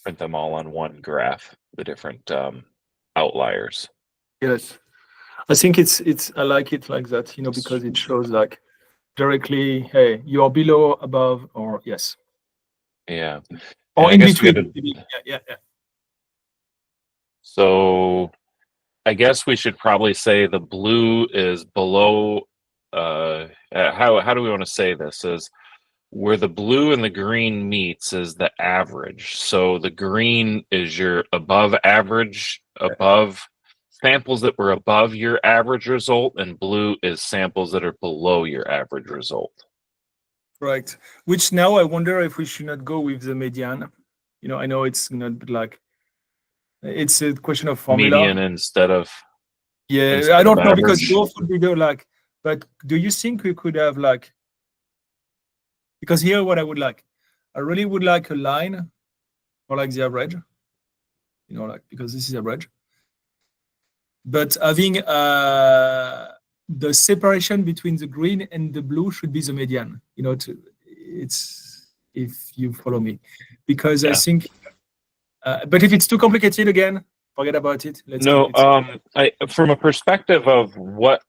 one graph, the different outliers. Yes, I think I like it like that, because it shows like directly, hey, you are below, above, or yes. Yeah. Or in between. Yeah. So I guess we should probably say the blue is below. How do we want to say this? Is where the blue and the green meets is the average. So the green is your above average, above samples that were above your average result, and blue is samples that are below your average result. Right. Which now I wonder if we should not go with the median. I know it's not like it's a question of formula. Median instead of I don't know, because average. both would be there. But do you think we could have because here what I would like, I really would like a line or like the average, because this is average. But having the separation between the green and the blue should be the median. It's if you follow me, because I think. But if it's too complicated again, forget about it. From a perspective of what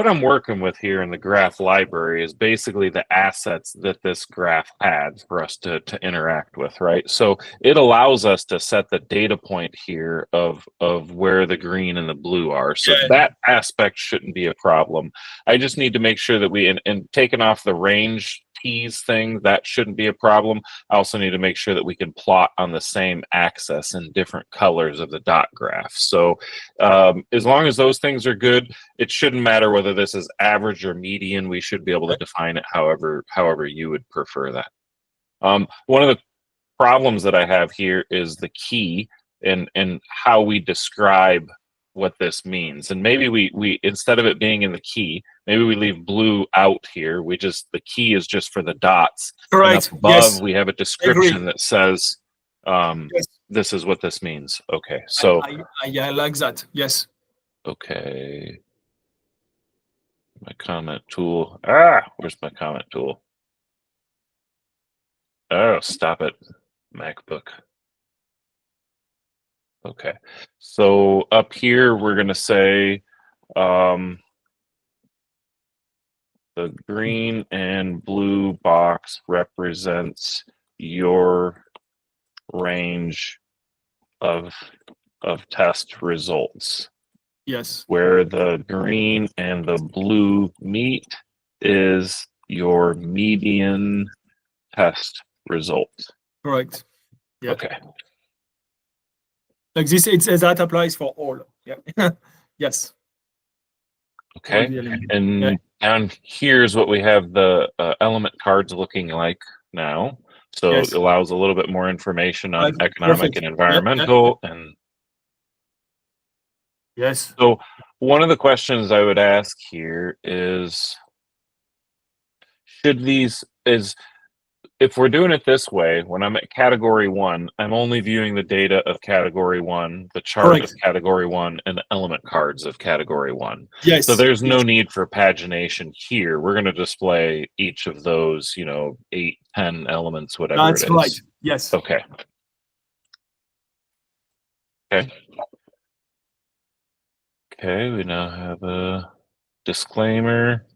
I'm working with here in the graph library is basically the assets that this graph had for us to interact with, right? So it allows us to set the data point here of where the green and the blue are. So that aspect shouldn't be a problem. I just need to make sure that and taking off the range T's thing, that shouldn't be a problem. I also need to make sure that we can plot on the same axis in different colors of the dot graph. So as long as those things are good, it shouldn't matter whether this is average or median. We should be able to define it however you would prefer that. One of the problems that I have here is the key and how we describe what this means. And maybe we instead of it being in the key, maybe we leave blue out here. The key is just for the dots. Right. And up above we have a description that says this is what this means. Okay. So I like that. Yes. Okay. My comment tool. Where's my comment tool? Oh, stop it, MacBook. Okay. So up here, we're going to say the green and blue box represents your range of test results. Yes. Where the green and the blue meet is your median test result. Correct. Yeah. Okay. Like this, that applies for all. Yeah. Yes. Okay. And down here's what we have the element cards looking like now. So it allows a little bit more information on economic and environmental and. Yes. So one of the questions I would ask here is, if we're doing it this way, when I'm at category 1, I'm only viewing the data of category 1, the chart of category 1, and the element cards of category 1. Yes. So there's no need for pagination here. We're going to display each of those, 8, 10 elements, whatever it is. That's right. Yes. Okay. Okay. Okay, we now have a disclaimer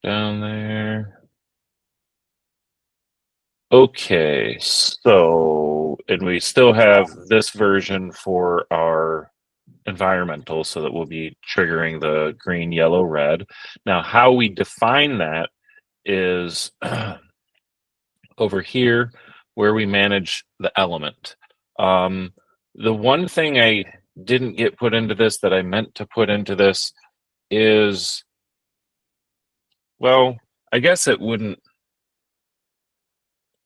down there. Okay, so, and we still have this version for our environmental, so that we'll be triggering the green, yellow, red. Now, how we define that is over here where we manage the element. The one thing I didn't get put into this that I meant to put into this is, well, I guess it wouldn't.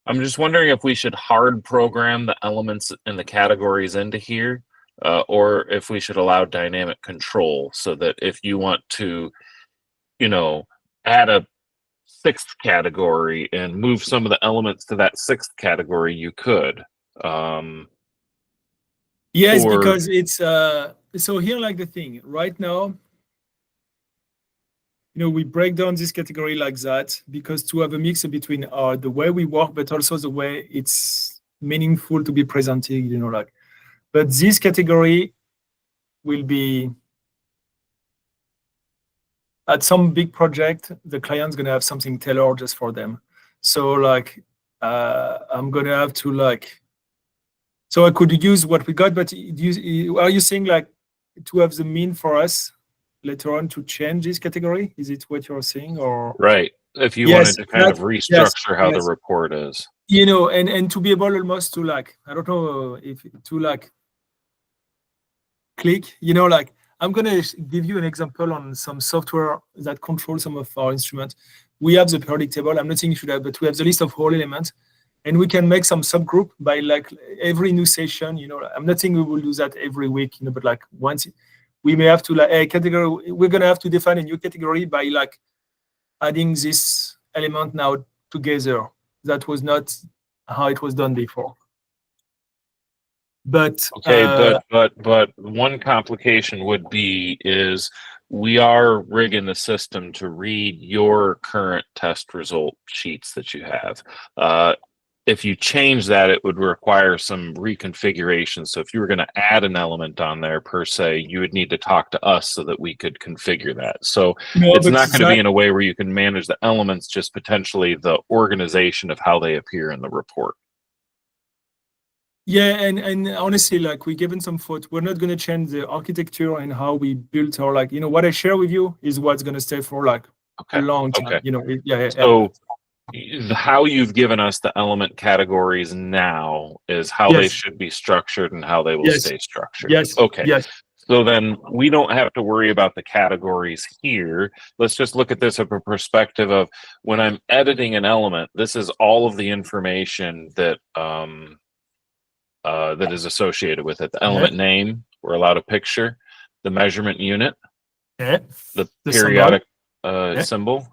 I'm just wondering if we should hard program the elements and the categories into here, or if we should allow dynamic control so that if you want to, add a 6th category and move some of the elements to that 6th category, you could. Yes, because it's so here, like the thing right now, we break down this category like that because to have a mix between the way we work, but also the way it's meaningful to be presented, But this category will be at some big project, the client's gonna have something tailored just for them. So I'm gonna have to so I could use what we got, but are you saying to have the mean for us later on to change this category? Is it what you're saying, or right? If you yes, wanted to kind of restructure how the report is, and to be able almost to I don't know if to click, I'm gonna give you an example on some software that controls some of our instruments. We have the periodic table. I'm not saying you should have, but we have the list of all elements, and we can make some subgroup by every new session. I'm not saying we will do that every week, but once we may have to a category. We're gonna have to define a new category by adding this element now together. That was not how it was done before. But okay, but one complication would be is we are rigging the system to read your current test result sheets that you have. If you change that, it would require some reconfiguration. So if you were going to add an element on there per se, you would need to talk to us so that we could configure that. So it's not going to be in a way where you can manage the elements, just potentially the organization of how they appear in the report. Yeah, and honestly, we given some thought. We're not going to change the architecture and how we built our what I share with you is what's going to stay for a long time. Okay. So how you've given us the element categories now is how they should be structured and how they will stay structured. Yes. Okay. Yes. So then we don't have to worry about the categories here. Let's just look at this from a perspective of when I'm editing an element, this is all of the information that that is associated with it. The element name, we're allowed a picture, the measurement unit, the periodic symbol,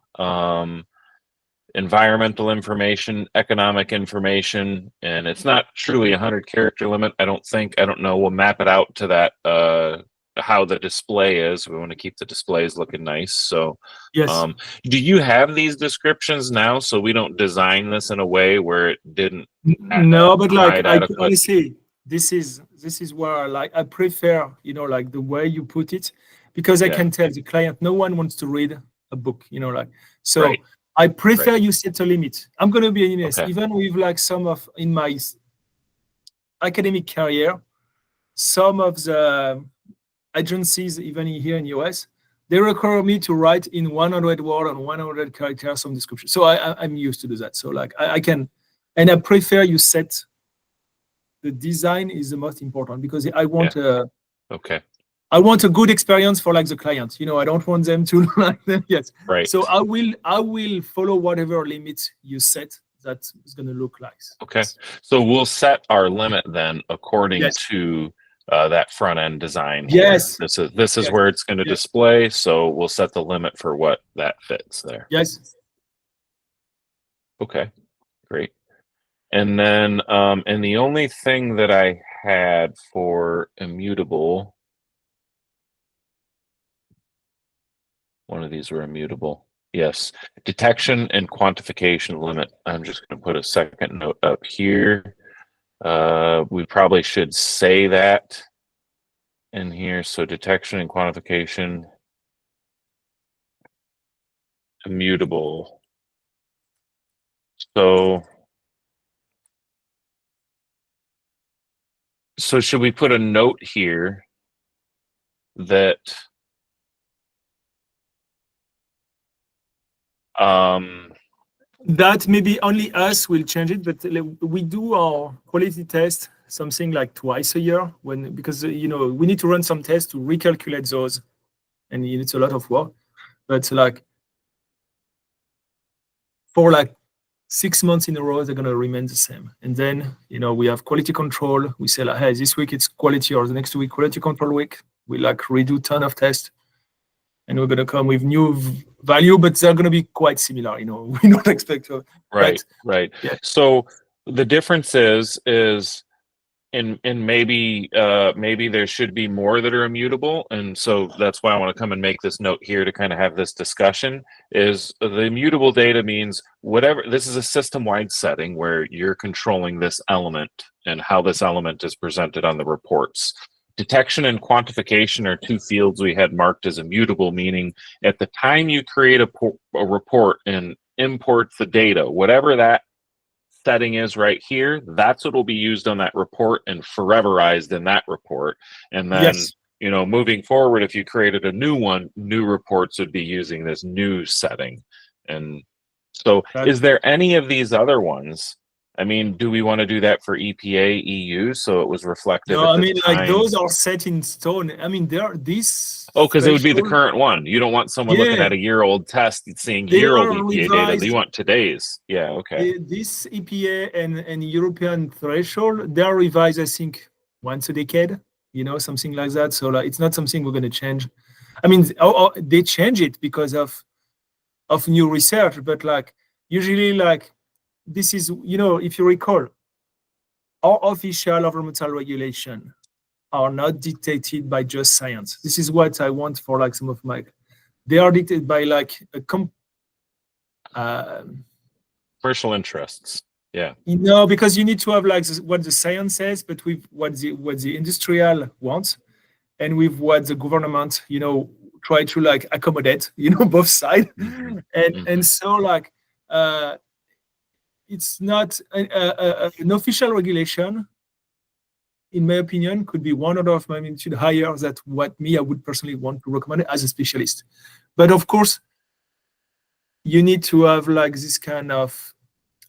environmental information, economic information, and it's not truly a 100-character limit. I don't know. We'll map it out to that, how the display is. We want to keep the displays looking nice. So yes. Do you have these descriptions now so we don't design this in a way where it didn't? No, but honestly, this is where I prefer, the way you put it, because I can tell the client, no one wants to read a book, so right. I prefer you set a limit. I'm going to be honest, even with some of in my academic career, some of the agencies, even here in US, they require me to write in 100 word and 100 characters some description. So I'm used to do that. So I can, and I prefer you set the design is the most important because I want I want a good experience for the client. I don't want them to like them yet. Right. So I will follow whatever limits you set. That is going to look like. Okay. So we'll set our limit then according to that front end design. Yes. This is where it's going to display. So we'll set the limit for what that fits there. Yes. Okay. Great. And then and the only thing that I had for immutable. One of these were immutable. Yes. Detection and quantification limit. I'm just going to put a second note up here. We probably should say that in here. So detection and quantification, immutable. So should we put a note here that that maybe only us will change it, but we do our quality test something like twice a year because we need to run some tests to recalculate those, and it's a lot of work. But for 6 months in a row, they're gonna remain the same. And then we have quality control. We say hey, this week it's quality, or the next week quality control week. We redo ton of tests. And we're going to come with new value, but they're going to be quite similar. We don't expect to. Right. Yeah. So the difference is and maybe maybe there should be more that are immutable, and so that's why I want to come and make this note here to kind of have this discussion. Is the immutable data means whatever, this is a system-wide setting where you're controlling this element and how this element is presented on the reports. Detection and quantification are two fields we had marked as immutable, meaning at the time you create a report and import the data, whatever that setting is right here, that's what will be used on that report and foreverized in that report. And then, Yes. you know, moving forward, if you created a new one, new reports would be using this new setting. And so is there any of these other ones? I mean, do we want to do that for EPA, EU, so it was reflective No, at I the mean, time? like those are set in stone. I mean, there are these. Oh, because it would be the threshold- current one. You don't want someone looking Yeah. at a year-old test seeing They year-old are EPA data. revised. You want today's. Yeah, okay. This EPA and European threshold, they are revised, I think, once a decade, you know, something like that. So like, it's not something we're going to change. I mean, they change it because of new research, but like usually like this is, you know, if you recall, our official environmental regulation are not dictated by just science. This is what I want for like some of my, they are dictated by like a Commercial interests. Yeah. you know, because you need to have like what the science says, but with what the industrial wants, and with what the government, you know, try to like accommodate, you know, both sides. Mm-hmm. And so like it's not an official regulation, in my opinion, could be one order of magnitude higher than what I would personally want to recommend as a specialist. But of course, you need to have like this kind of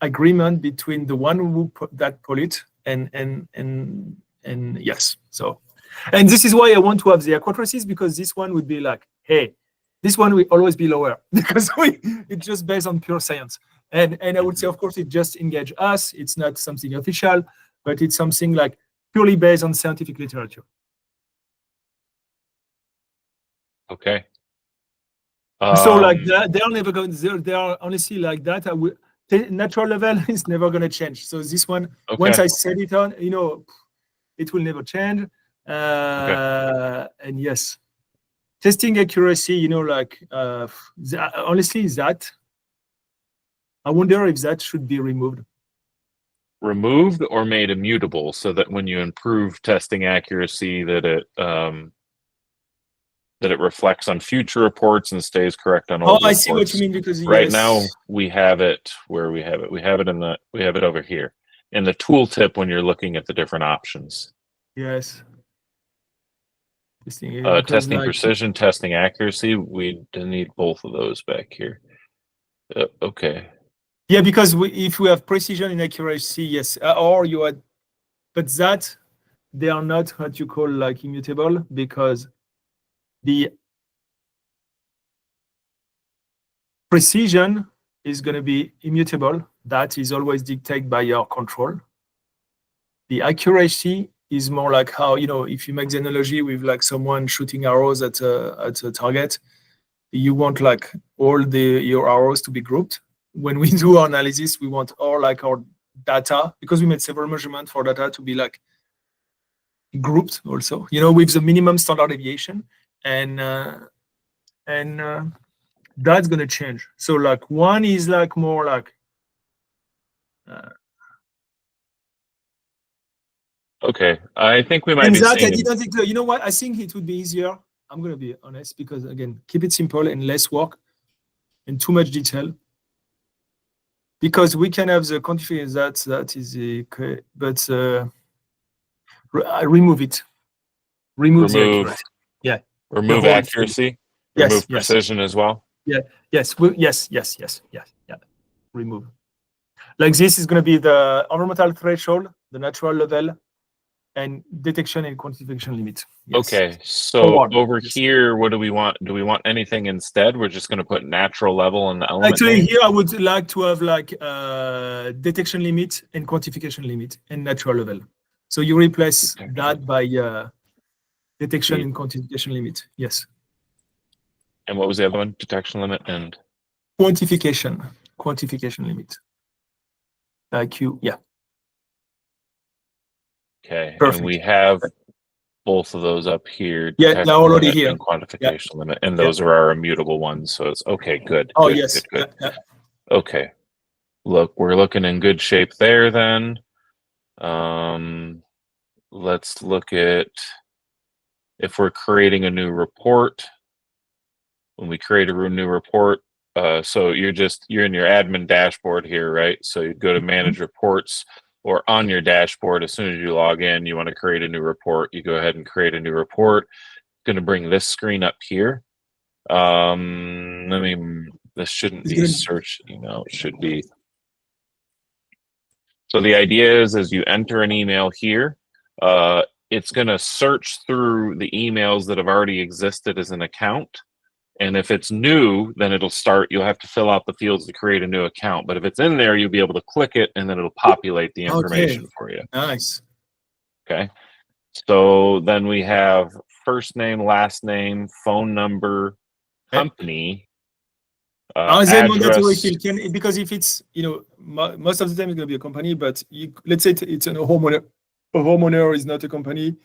agreement between the one who that pollute and yes. So, and this is why I want to have the AquaTraces, because this one would be like, hey, this one will always be lower because it's just based on pure science. And I would say, of course, it just engage us. It's not something official, but it's something like purely based on scientific literature. Okay. So like they are never going. They are honestly like that. Natural level is never going to change. So this one, okay. Once I set it on, you know, it will never change. Okay. And yes, testing accuracy, you know, like honestly, that I wonder if that should be removed. Removed or made immutable, so that when you improve testing accuracy, that it reflects on future reports and stays correct on old reports. I see what you mean, because right now we have it where we have it. We have it over here in the tooltip when you're looking at the different options. Yes. Testing precision, testing accuracy. We need both of those back here. Okay. Yeah, because if we have precision and accuracy, yes, or you had, but that they are not what you call like immutable, because the precision is going to be immutable. That is always dictated by your control. The accuracy is more like how, you know, if you make the analogy with like someone shooting arrows at a target, you want like all your arrows to be grouped. When we do our analysis, we want all like our data, because we made several measurements for data, to be like grouped also, you know, with the minimum standard deviation, and that's going to change. So like one is like more like okay, I think we might and be that seeing. I didn't think, you know what, I think it would be easier, I'm going to be honest, because again, keep it simple and less work and too much detail, because we can have the quantification that is okay, but remove it. Remove the accuracy. Yeah. Remove accuracy. Yes, remove precision as well. Yeah. Yes. Yeah. Remove. Like this is going to be the environmental threshold, the natural level, and detection and quantification limit. Yes. Okay. So over here, what do we want? Do we want anything instead? We're just going to put natural level in the element. Actually, name? here I would like to have like detection limit and quantification limit and natural level. So you replace that by detection and quantification limit. Yes. And what was the other one? Detection limit and quantification limit. Yeah. Okay, Perfect. and we have both of those up here. Yeah, Detect they're already limit here. and quantification limit, and Yeah. those are our immutable ones. So it's okay. Good. Oh, good, yes. Good. Yeah. Okay. Look, we're looking in good shape there. Then, let's look at if we're creating a new report. When we create a new report, so you're in your admin dashboard here, right? So you go to manage reports, or on your dashboard, as soon as you log in, you want to create a new report. You go ahead and create a new report. Going to bring this screen up here. This shouldn't It's be good. search email. It should be. So the idea is you enter an email here. It's going to search through the emails that have already existed as an account. And if it's new, then you'll have to fill out the fields to create a new account. But if it's in there, you'll be able to click it and then it'll populate the information for you. Nice. Okay. So then we have first name, last name, phone number, company, address. Because if it's, most of the time it's going to be a company, but let's say it's a homeowner. A homeowner is not a company.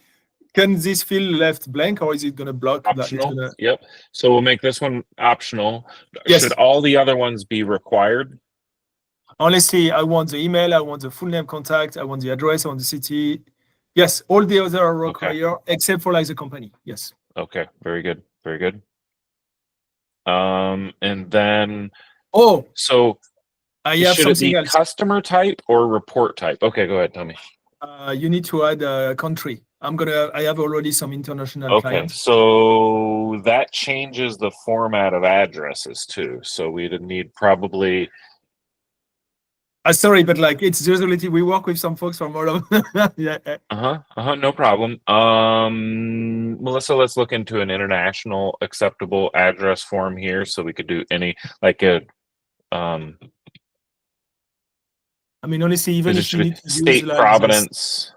Can this field left blank, or is it going to block Optional. that? Yep. So we'll make this one optional. Yes. Should all the other ones be required? Honestly, I want the email, I want the full name, contact, I want the address, I want the city. Yes, all the other are required, except for the company. Yes. Okay. Very good. Very good. And then. So I have should it something be else. Customer type or report type? Okay, go ahead. Tell me. You need to add a country. I have already some international clients. So that changes the format of addresses too. So we'd need probably. Sorry, but it's usually we work with some folks from all over. Yeah. No problem. Melissa, let's look into an international acceptable address form here, so we could do any honestly, even if you need to state use providence.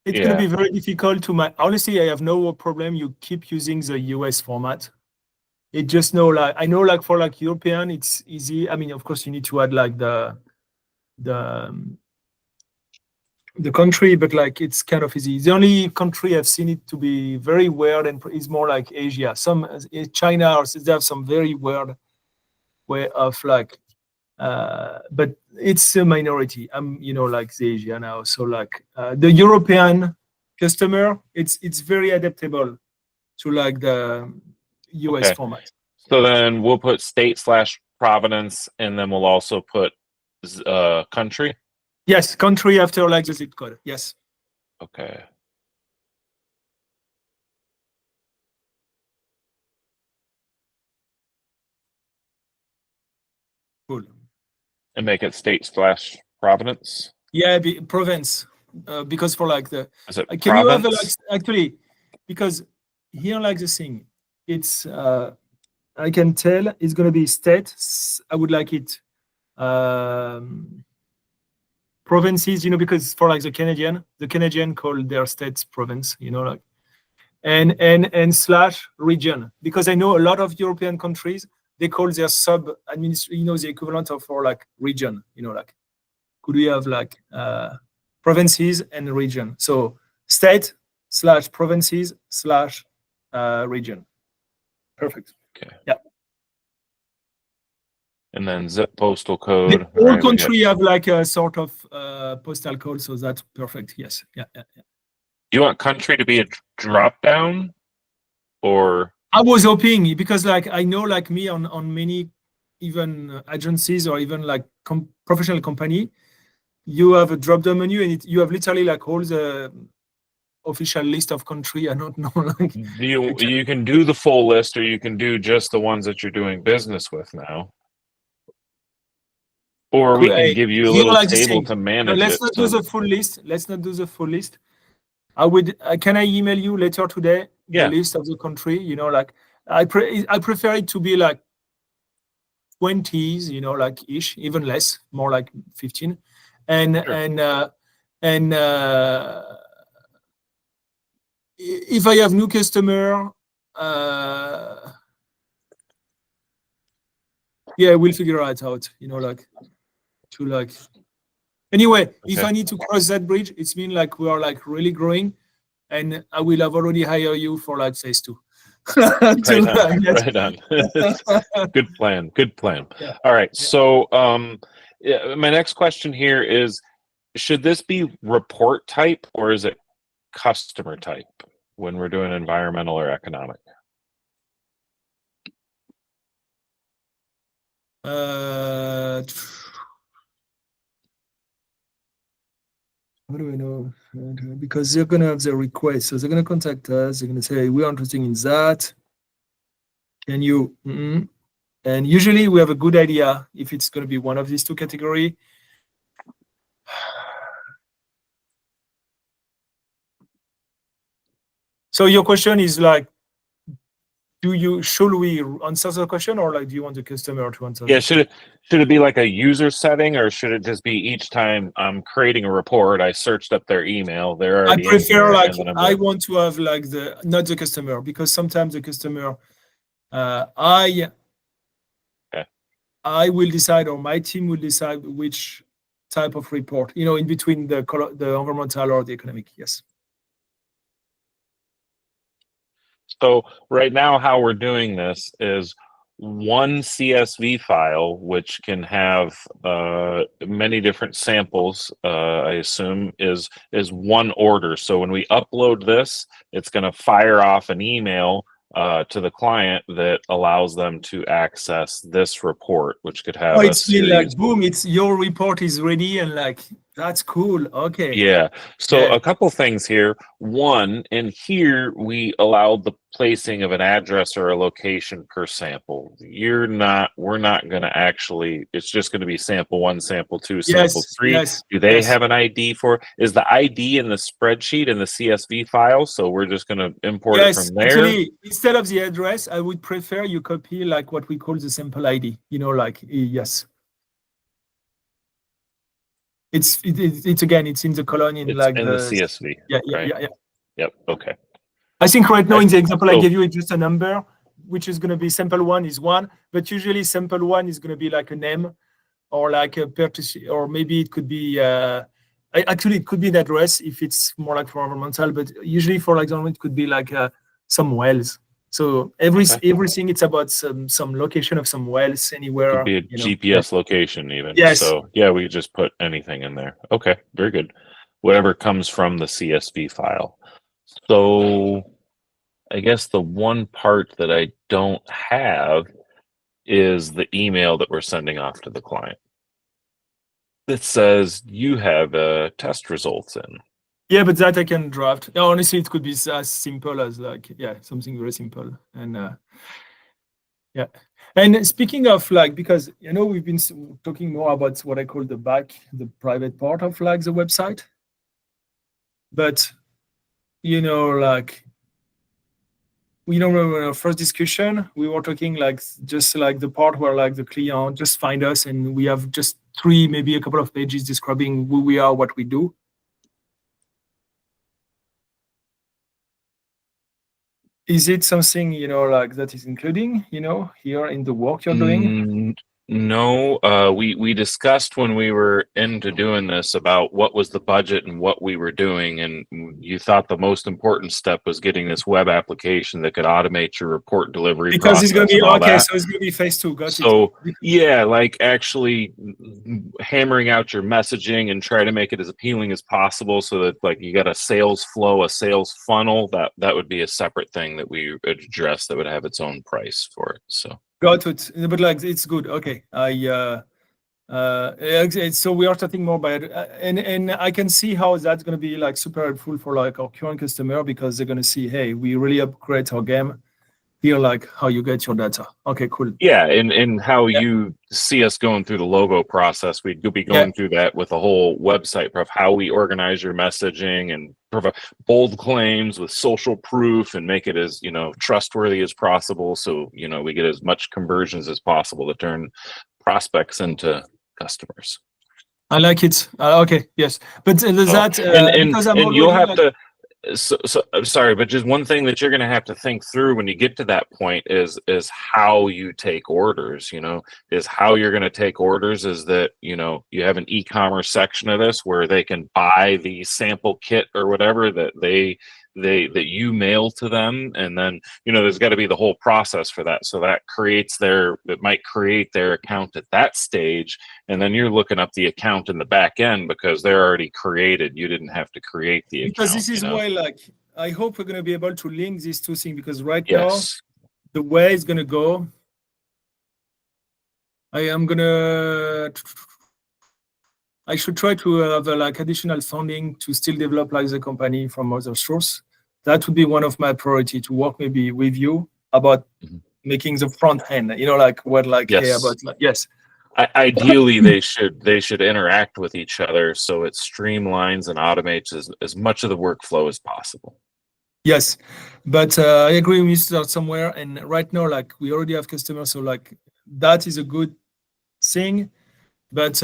It's going to be very difficult to honestly, I have no problem. You keep using the US format. It just I know for European, it's easy. Of course, you need to add the country, but it's kind of easy. The only country I've seen it to be very weird and is more like Asia. Some China, or they have some very weird way of but it's a minority. The Asia now. So the European customer, it's very adaptable to the US format. So then we'll put state/province, and then we'll also put country. Yes, country after the zip code. Yes. Okay. Cool. And make it state/province. Yeah, province. Because for the. Is it can province? you have actually, because here the thing, it's I can tell it's going to be state. I would like it provinces, because for the Canadian call their states province, and slash region, because I know a lot of European countries, they call their sub the equivalent of for region, could we have provinces and region? So state / provinces / region. Perfect. Okay. Yeah. And then zip postal code. All country have a sort of postal code, so that's perfect. Yes. Yeah. You want country to be a drop down, or? I was hoping, because I know me on many even agencies or even professional company, you have a drop down menu and you have literally all the official list of country. I don't know. You can do the full list, or you can do just the ones that you're doing business with now. Or we can give you a little table to manage it. Let's not do the full list. Let's not do the full list. I would. Can I email you later today the list of the country? I prefer it to be 20s, ish, even less, more 15, and if I have new customer, we'll figure it out. To Anyway, Okay. if I need to cross that bridge, it's been like we are like really growing, and I will have already hired you for like phase 2. Right on. Right on. Good plan. Good plan. Yeah. All right. Yeah. So, my next question here is, should this be report type or is it customer type when we're doing environmental or economic? How do we know? Because they're gonna have the request, so they're gonna contact us. They're gonna say we are interested in that. Can you? And usually we have a good idea if it's gonna be one of these two categories. So your question is like, should we answer the question, or like do you want the customer to answer? Yeah, should it be like a user setting, or should it just be each time I'm creating a report, I searched up their email, they're I already in prefer here, like and then I want to have like not the customer, because sometimes the customer, I will decide, or my team will decide which type of report, in between the environmental or the economic. Yes. So right now, how we're doing this is one CSV file, which can have many different samples. I assume is one order. So when we upload this, it's going to fire off an email to the client that allows them to access this report, which could have it's been series. like boom, it's your report is ready, and like that's cool. Okay. Yeah. So a couple things here. One, in here we allowed the placing of an address or a location per sample. We're not going to actually, it's just going to be sample 1, sample 2, sample 3. Yes, Do they have an ID for, is the ID in the spreadsheet in the CSV file? So we're just going to import it from there. Actually, instead of the address, I would prefer you copy like what we call the sample ID, yes. It's again, it's in the column in like in the CSV. Yeah. Yep. Okay. I think right now in the example I gave you, it's just a number, which is going to be sample 1 is 1, but usually sample 1 is going to be like a name or like a purchase, or maybe it could be actually it could be an address if it's more like for environmental, but usually for example it could be like some wells. So everything it's about some location of some wells anywhere. Could be a GPS location even. Yes. So yeah, we just put anything in there. Okay, very good. Whatever comes from the CSV file. So I guess the one part that I don't have is the email that we're sending off to the client. It says you have test results in. Yeah, but that I can draft. Honestly, it could be as simple as like, something very simple. And and speaking of like, because we've been talking more about what I call the private part of like the website. But like, remember our first discussion, we were talking like just like the part where like the client just find us and we have just 3, maybe a couple of pages describing who we are, what we do. Is it something, like that is including, here in the work you're doing? No, we discussed when we were into doing this about what was the budget and what we were doing, and you thought the most important step was getting this web application that could automate your report delivery because process. It's going to be okay, so it's going to be phase 2. Got so it. Yeah, like actually hammering out your messaging and try to make it as appealing as possible, so that like you got a sales flow, a sales funnel. That would be a separate thing that we address that would have its own price for it. So. Got it, but like it's good. Okay, so we are starting more by and I can see how that's going to be like super helpful for like our current customer, because they're going to see, hey, we really upgrade our game here, like how you get your data. Okay, cool. Yeah, and how you see us going through the logo process, we'd be going through that with a whole website of how we organize your messaging and provide bold claims with social proof and make it as trustworthy as possible, so we get as much conversions as possible to turn prospects into customers. I like it. Okay, yes, but that and you'll have to So I'm sorry, but just one thing that you're going to have to think through when you get to that point is how you take orders. Is how you're going to take orders is that you have an e-commerce section of this where they can buy the sample kit or whatever that that you mail to them, and then there's got to be the whole process for that. So that might create their account at that stage, and then you're looking up the account in the back end because they're already created. You didn't have to create the because account. this is why, like, I hope we're going to be able to link these two things, because right now Yes. the way it's going to go, I should try to have like additional funding to still develop like the company from other source. That would be one of my priority, to work maybe with you about making the front end. Like what, like, Yes. hey, about like, yes. Ideally, they should interact with each other so it streamlines and automates as much of the workflow as possible. Yes, but I agree we need to start somewhere. And right now, like, we already have customers, so like that is a good thing. But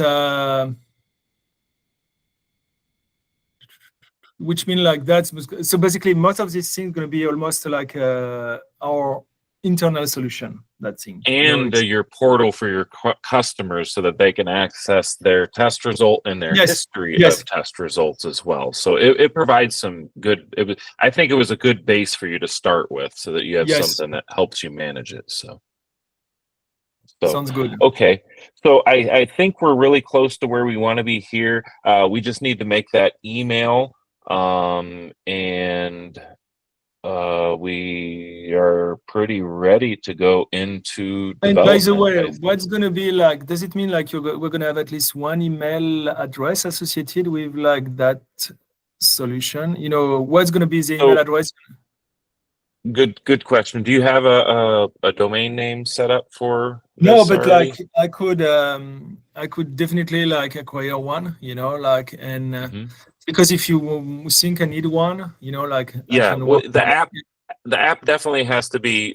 which means like that's so basically most of this thing is going to be almost like our internal solution. That thing, And your portal for your customers so that they can access their test result and their history of test results as well. So it provides some good. I think it was a good base for you to start with, so that you have something that helps you manage it. So sounds good. Okay, so I think we're really close to where we want to be here. We just need to make that email, and we are pretty ready to go into development. And by the way, what's going to be like, does it mean like we're going to have at least one email address associated with like that solution? What's going to be the email address? Good question. Do you have a domain name set up for this? No, but already? like I could definitely like acquire one, like, and because if you think I need one, like, yeah, the app definitely has to be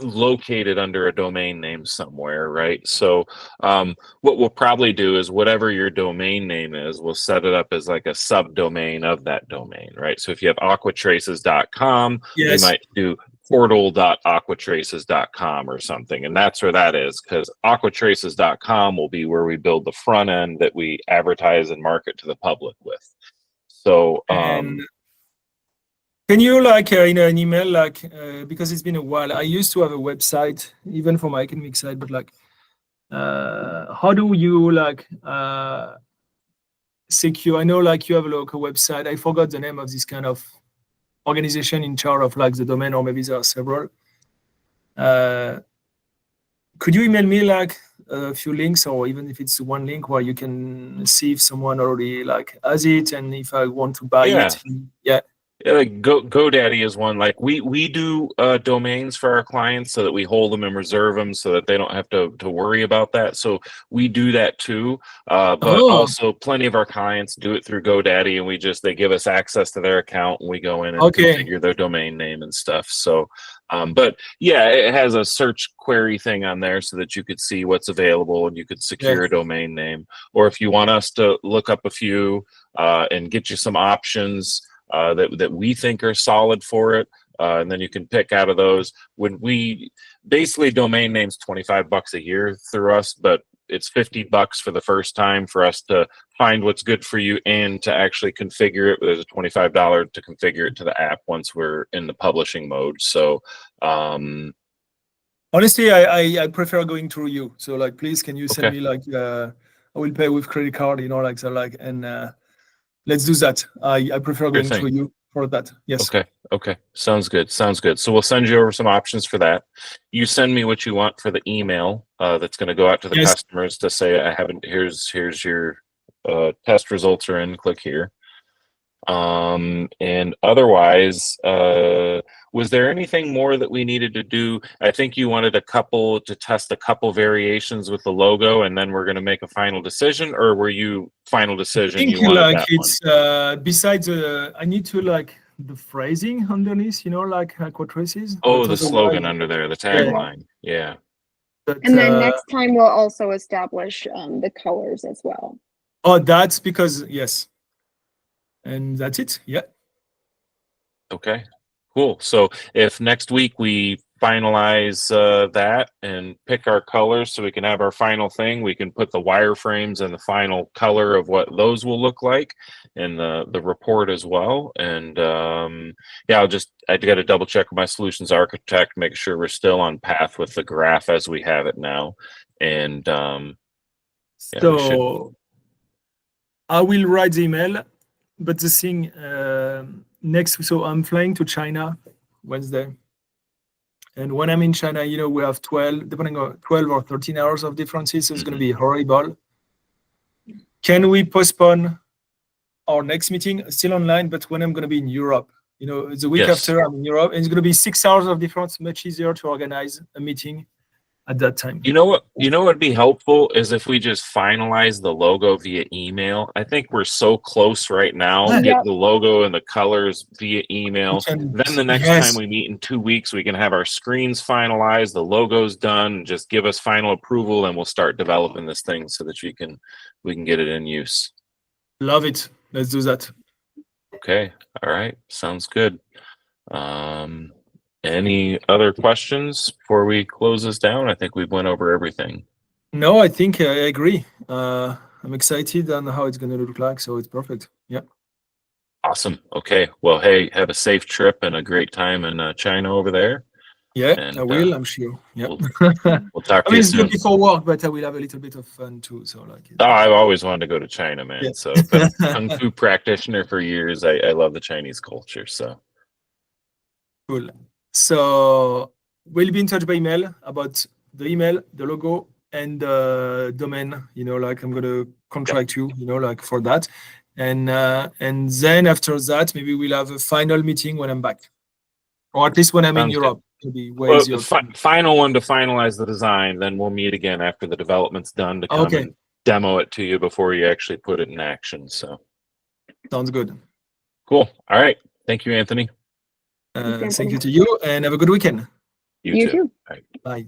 located under a domain name somewhere, right? So what we'll probably do is whatever your domain name is, we'll set it up as like a subdomain of that domain, right? So if you have AquaTraces.com, we might do portal.aquatraces.com or something, and that's where that is, because AquaTraces.com will be where we build the front end that we advertise and market to the public with. So can you like in an email, like because it's been a while, I used to have a website even for my academic side, but like how do you like secure? I know like you have a local website. I forgot the name of this kind of organization in charge of like the domain, or maybe there are several. Could you email me like a few links, or even if it's one link where you can see if someone already like has it, and if I want to buy it? Yeah. Like GoDaddy is one. Like we do domains for our clients so that we hold them and reserve them so that they don't have to worry about that. So we do that too. But also plenty of our clients do it through GoDaddy, and they give us access to their account, and we go in and configure their domain name and stuff. So but yeah, it has a search query thing on there so that you could see what's available and you could secure a domain name. Or if you want us to look up a few and get you some options that we think are solid for it, and then you can pick out of those. When we basically, domain names $25 a year through us, but it's $50 for the first time for us to find what's good for you and to actually configure it. There's a $25 to configure it to the app once we're in the publishing mode. So honestly, I prefer going through you. So like, please, can you send me like I will pay with credit card, like, so like, and let's do that. I prefer going through you for that. Yes. Okay. Sounds good. So we'll send you over some options for that. You send me what you want for the email that's going to go out to the customers to say, here's your test results are in, click here. And otherwise, was there anything more that we needed to do? I think you wanted to test a couple variations with the logo, and then we're going to make a final decision, or were you final decision? I think like it's besides I need to like the phrasing underneath, like AquaTraces. Oh, the slogan under there, the tagline. Yeah. But, and then next time we'll also establish the colors as well. Oh, that's because, yes. And that's it. Yeah. Okay, cool. So if next week we finalize that and pick our colors so we can have our final thing, we can put the wireframes and the final color of what those will look like in the report as well. And yeah, I got to double check with my solutions architect, make sure we're still on path with the graph as we have it now. And yeah, we should. So I will write the email, but the thing next, so I'm flying to China Wednesday. And when I'm in China, you know, we have 12, depending on 12 or 13 hours of differences. So it's going to be horrible. Can we postpone our next meeting still online, but when I'm going to be in Europe? You know, the week Yes. after I'm in Europe, and it's going to be 6 hours of difference, much easier to organize a meeting at that time. You know what? You know what'd be helpful is if we just finalize the logo via email. I think we're so close right now. Yeah. Get the logo and the colors via email. can- Then the next yes. time we meet in 2 weeks, we can have our screens finalized, the logo's done, and just give us final approval, and we'll start developing this thing so that we can get it in use. Love it. Let's do that. Okay. All right. Sounds good. Any other questions before we close this down? I think we've went over everything. No, I think I agree. I'm excited on how it's going to look like, so it's perfect. Yeah. Awesome. Okay. Well, hey, have a safe trip and a great time in China over there. Yeah, And, I will, I'm sure. Yeah. We'll talk I to mean, you it's soon. good before work, but I will have a little bit of fun too. So like, Oh, I've always wanted to go to China, man. Yeah. So I've been a Kung Fu practitioner for years. I love the Chinese culture. So cool. So we'll be in touch by email about the email, the logo, and the domain. You know, like I'm gonna contract you. You know, like for that, and then after that, maybe we'll have a final meeting when I'm back, or at least when I'm in Sounds good. Europe. It'll be way well, easier. final one to finalize the design. Then we'll meet again after the development's done to come Okay. and demo it to you before you actually put it in action. So Sounds good. cool. All right. Thank you, Anthony. Thank you to you, and have a good weekend. You too. All right. Bye.